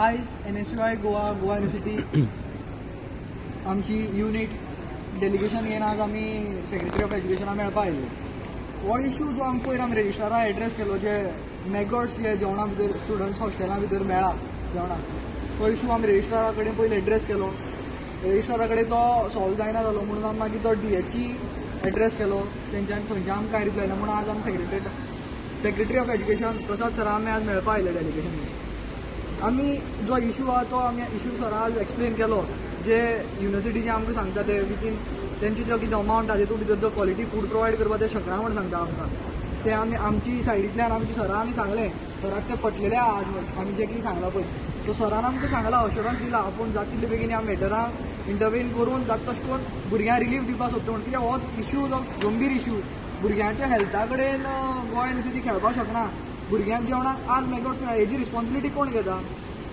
आयज NSUI Goa university आमची unit delegation घेवन आज आमी सेक्रेटरी ऑफ एज्युकेशनाक मेळपाक आयिल्ले. हो इशू जो आमकां पयर आमी रेजिस्ट्रारा एड्रेस केलो, जे मॅगॉट्स जे जेवणा भितर स्टुडंट्स हॉस्टेला भितर मेळ्ळा जेवणाक, तो इशू आमी रेजिस्ट्रारा कडेन पयलीं एड्रेस केलो. रेजिस्ट्रारा कडेन तो सॉल्व जायना जालो म्हणून आमी मागीर तो DHची एड्रेस केलो. तेंच्यांनी थंयच्यान आमकां कांय रिप्लाय ना म्हणून आज आमी सेक्रेटरी ऑफ एज्युकेशन प्रसाद सरा आमी आज मेळपाक आयिल्ले डेलिगेशन. आमी जो इशू आहा तो आमी इशू सरा आज एक्सप्लेन केलो. जे युनिव्हर्सिटीचे आमकां सांगता ते विथीन तेंची जो कितें अमावंट आहा तेतूंत भितर जो क्वॉलिटी फूड प्रोवायड करपाक ते शकना म्हण सांगता आमकां. ते आमी आमची सायडींतल्यान आमच्या सरान आमी सांगलें, सराक ते पटलेलें आहा आज आमी जे कितें सांगलां पळय. सो सरान आमकां सांगलां, अश्योरन्स दिला आपूण जाता तितले बेगीन ह्या मॅटराक इंटरव्हीन करून जाता तशें करून भुरग्यांक रिलीफ दिवपाक सोदता. म्हणून कित्याक हो इशू जो गंभीर इशू भुरग्यांच्या हेल्था कडेन गोवा युनिव्हर्सिटी खेळपाक शकना. भुरग्यांक जेवणाक आज मॅगॉट्स मेळ्ळा, हेजी रिस्पॉन्सिबिलिटी कोण घेता?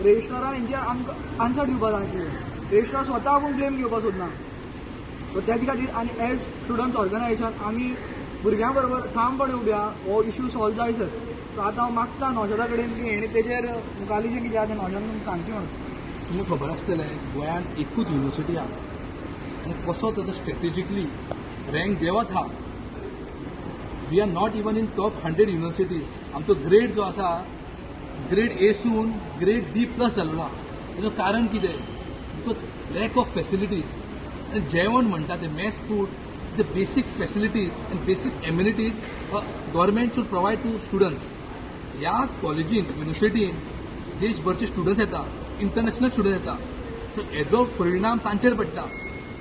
रेजिस्ट्रारान हेंचे आमकां आन्सर दिवपाक जाय. रेजिस्ट्रार स्वता आपूण ब्लेम घेवपाक सोदना. सो त्याच्या खातीर आनी एज स्टुडंट्स ऑर्गनायझेशन आमी भुरग्यां बरोबर ठामपणे उबे आहा. हो इशू सॉल्व जायसर. सो आतां हांव मागता नौशादा कडेन की हेणी तेजेर मुखाल्ली जें कितें आहा तें नौशादान तुमकां सांगचें म्हणून. तुमकां खबर आसतलें गोंयांत एकूच युनिव्हर्सिटी आहा आनी कसो तो स्ट्रेटेजिकली रँक देवत आहा. We are not even in top 100 universities. आमचो ग्रेड जो आसा ग्रेड A सून ग्रेड B+ जाल्लो आहा. तेजो कारण कितें? Because lack of facilities. आनी जेवण म्हणटा ते mess food, the basic facilities and basic amenities government should provide to students. ह्या कॉलेजीन युनिव्हर्सिटीन देशभरचे स्टुडंट्स येता, इंटरनॅशनल स्टुडंट्स येता. सो हेजो परिणाम तांचेर पडटा.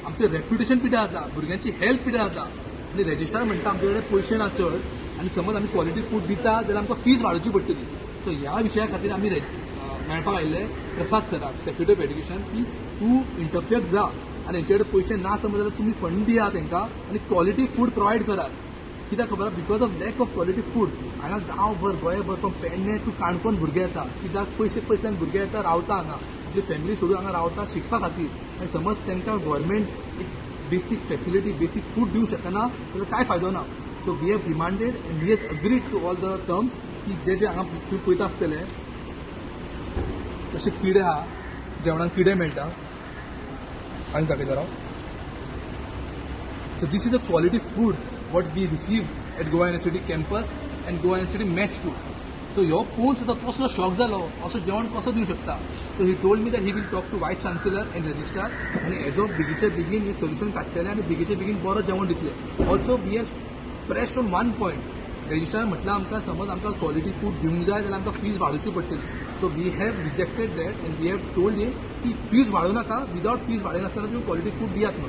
आमचें रेप्युटेशन पिड्यार जाता, भुरग्यांची हेल्थ पिड्यार जाता. आनी रेजिस्ट्रार म्हणटा आमचे कडेन पयशे ना चड, आनी समज आमी क्वॉलिटी फूड दिता जाल्यार आमकां फीज वाडोवची पडटली. सो ह्या विशया खातीर आमी मेळपाक आयिल्ले प्रसाद सराक, सेक्रेटरी ऑफ एज्युकेशन, की तूं इंटरफियर जा आनी हेंचे कडेन पयशे ना समज जाल्यार तुमी फंड दियात तांकां आनी क्वॉलिटी फूड प्रोवायड करात. कित्याक खबर? Because of lack of quality food हांगा गांवभर गोंयभर फ्रॉम पेडणे टू काणकोण भुरगे येता. कित्याक पयसल्यान भुरगे येता, रावता हांगा, आपली फॅमिली सोडून हांगा रावता शिकपा खातीर. आनी समज तांकां गव्हर्मेंट एक बेसीक फॅसिलिटी, बेसीक फूड दिवंक शकना जाल्यार कांय फायदो ना. So we have demanded and we has agreed to all the terms की जे हांगा तुम्ही पळयता आसतले तशे किडे आहा, जेवणाक किडे मेळटा आनी दाखयता राव. So this is the quality food what we received at Goa University campus and Goa University mess food. So ह्यो पळोवन सुद्दां कसो शॉक जालो, असो जेवण कसो दिवंक शकता. So he told me that he will talk to vice chancellor and registrar आनी हेजो बेगीचे बेगीन एक सोल्युशन काडटले आनी बेगीचे बेगीन बरो जेवण दितले. Also we have pressed on one point. Registrar म्हटलं आमकां समज आमकां क्वॉलिटी फूड दिवंक जाय जाल्यार आमकां फीज वाडोवची पडटली. So we have rejected that and we have told him की फीज वाडोव नाका, विदाउट फीज वाडयनासतना तुम्ही क्वॉलिटी फूड दियात म्हणून.